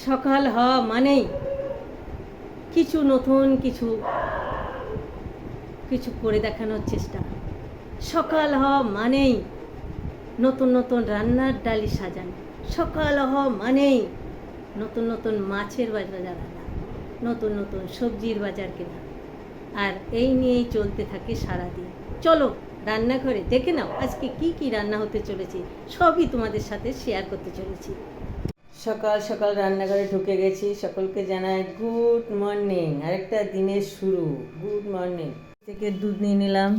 সকাল হওয়া মানেই কিছু নতুন কিছু কিছু করে দেখানোর চেষ্টা। সকাল হওয়া মানেই নতুন নতুন রান্নার ডালি সাজানো। সকাল হওয়া মানেই নতুন নতুন মাছের বাজার আনা, নতুন নতুন সবজির বাজার কেনা। আর এই নিয়েই চলতে থাকে সারাদিন। চলো রান্নাঘরে দেখে নাও আজকে কি কি রান্না হতে চলেছে, সবই তোমাদের সাথে শেয়ার করতে চলেছি। সকাল সকাল রান্নাঘরে ঢুকে গেছি। সকলকে জানাই গুড মর্নিং। আরেকটা দিনের শুরু, গুড মর্নিং। থেকে দুধ নিয়ে নিলাম,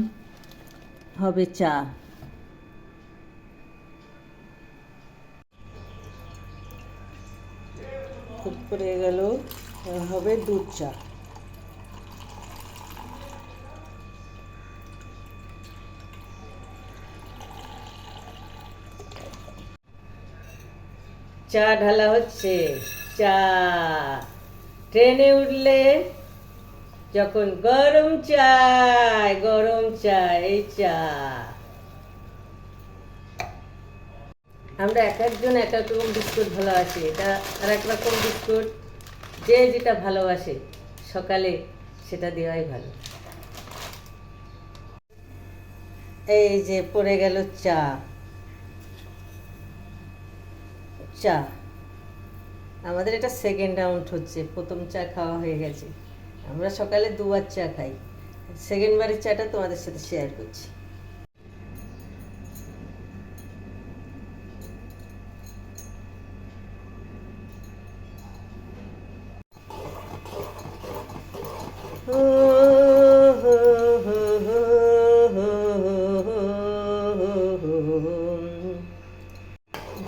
হবে চা। দুধ পড়ে গেল, হবে দুধ চা। চা ঢালা হচ্ছে। চা ট্রেনে উঠলে যখন গরম চাই, গরম চাই, এই চা। আমরা এক একজন এক এক রকম বিস্কুট ভালোবাসি। এটা আর এক রকম বিস্কুট, যে যেটা ভালোবাসে সকালে সেটা দেওয়াই ভালো। এই যে পড়ে গেল চা। চা আমাদের এটা সেকেন্ড রাউন্ড হচ্ছে। প্রথম চা খাওয়া হয়ে গেছে, আমরা সকালে দুবার চা খাই। সেকেন্ড বারের চাটা তোমাদের সাথে শেয়ার করছি।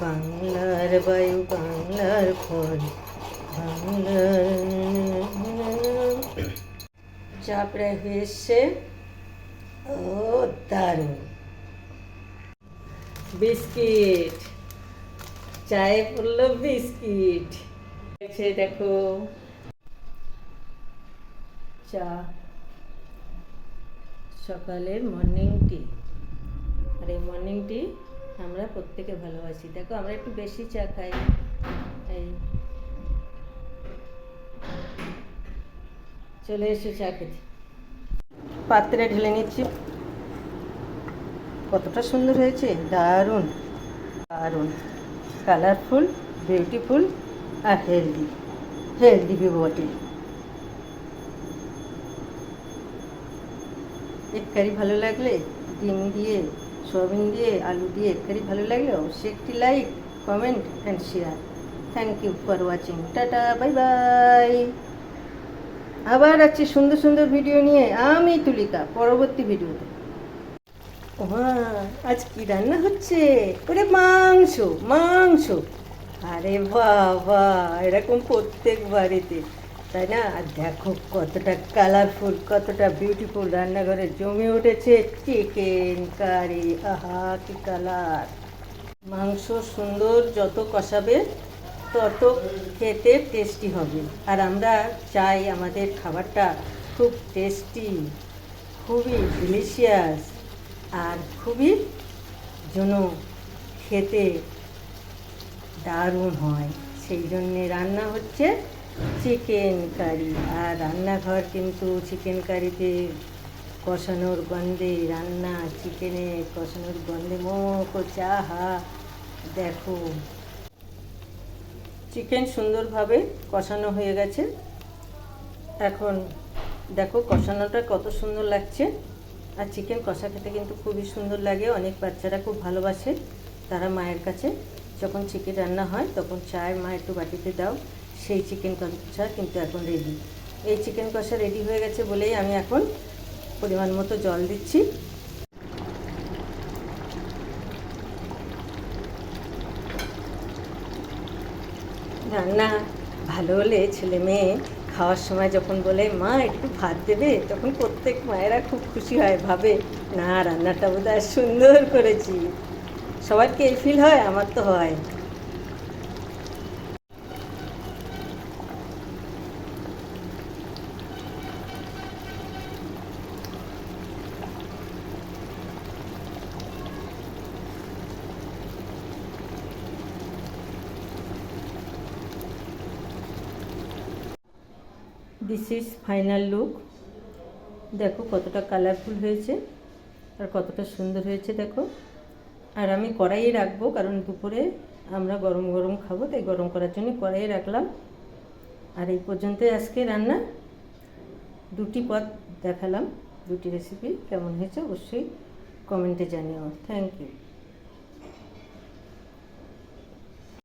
বাংলার বায়ু, বাংলার ফল, বাংলার চা প্রায় হয়ে এসছে। ও দারুণ। বিস্কিট, চায়ে পড়লো বিস্কিট। দেখো চা, সকালের মর্নিং টি। আর এই মর্নিং টি আমরা প্রত্যেকে ভালোবাসি। দেখো আমরা একটু বেশি চা খাই। এই চলে এসো চা খেতে। পাত্রে ঢেলে নিচ্ছি। কতটা সুন্দর হয়েছে, দারুণ দারুণ, কালারফুল, বিউটিফুল আর হেলদি। হেলদি বটে। এক কারি ভালো লাগলে, ডিম দিয়ে, সোয়াবিন দিয়ে, আলু দিয়ে এক কারি ভালো লাগলে অবশ্যই একটি like, comment and share. Thank you for watching. Tata, bye bye. আবার আছে সুন্দর সুন্দর ভিডিও নিয়ে আমি তুলিকা পরবর্তী ভিডিওতে। আজ কি রান্না হচ্ছে? ওরে মাংস, মাংস। আরে বাবা, এরকম প্রত্যেক বাড়িতে, তাই না? আর দেখো কতটা কালারফুল, কতটা বিউটিফুল রান্নাঘরে জমে উঠেছে চিকেন কারি। আহা কি কালার! মাংস সুন্দর যত কষাবে তত খেতে টেস্টি হবে। আর আমরা চাই আমাদের খাবারটা খুব টেস্টি, খুবই ডিলিশিয়াস, আর খুবই যেন খেতে দারুণ হয়। সেই জন্যে রান্না হচ্ছে চিকেন কারি। আর রান্নাঘর কিন্তু চিকেন কারিতে কষানোর গন্ধে, রান্না চিকেনে কষানোর গন্ধে মুখ হচ্ছে। আহা দেখো, চিকেন সুন্দরভাবে কষানো হয়ে গেছে। এখন দেখো কষানোটা কত সুন্দর লাগছে। আর চিকেন কষা খেতে কিন্তু খুবই সুন্দর লাগে। অনেক বাচ্চারা খুব ভালোবাসে। তারা মায়ের কাছে যখন চিকেন রান্না হয় তখন চায়, মা একটু বাটিতে দাও। সেই চিকেন কষা কিন্তু এখন রেডি। এই চিকেন কষা রেডি হয়ে গেছে বলেই আমি এখন পরিমাণ মতো জল দিচ্ছি। রান্না ভালো হলে ছেলে মেয়ে খাওয়ার সময় যখন বলে মা একটু ভাত দেবে, তখন প্রত্যেক মায়েরা খুব খুশি হয়, ভাবে না রান্নাটা বোধহয় সুন্দর করেছি। সবার কি এই ফিল হয়? আমার তো হয়। This is final look. দেখো কতটা কালারফুল হয়েছে আর কতটা সুন্দর হয়েছে দেখো। আর আমি কড়াইয়ে রাখবো, কারণ দুপুরে আমরা গরম গরম খাবো, তাই গরম করার জন্য কড়াইয়ে রাখলাম। আর এই পর্যন্তই আজকে রান্না। দুটি পদ দেখালাম, দুটি রেসিপি। কেমন হয়েছে অবশ্যই কমেন্টে জানিও। Thank you.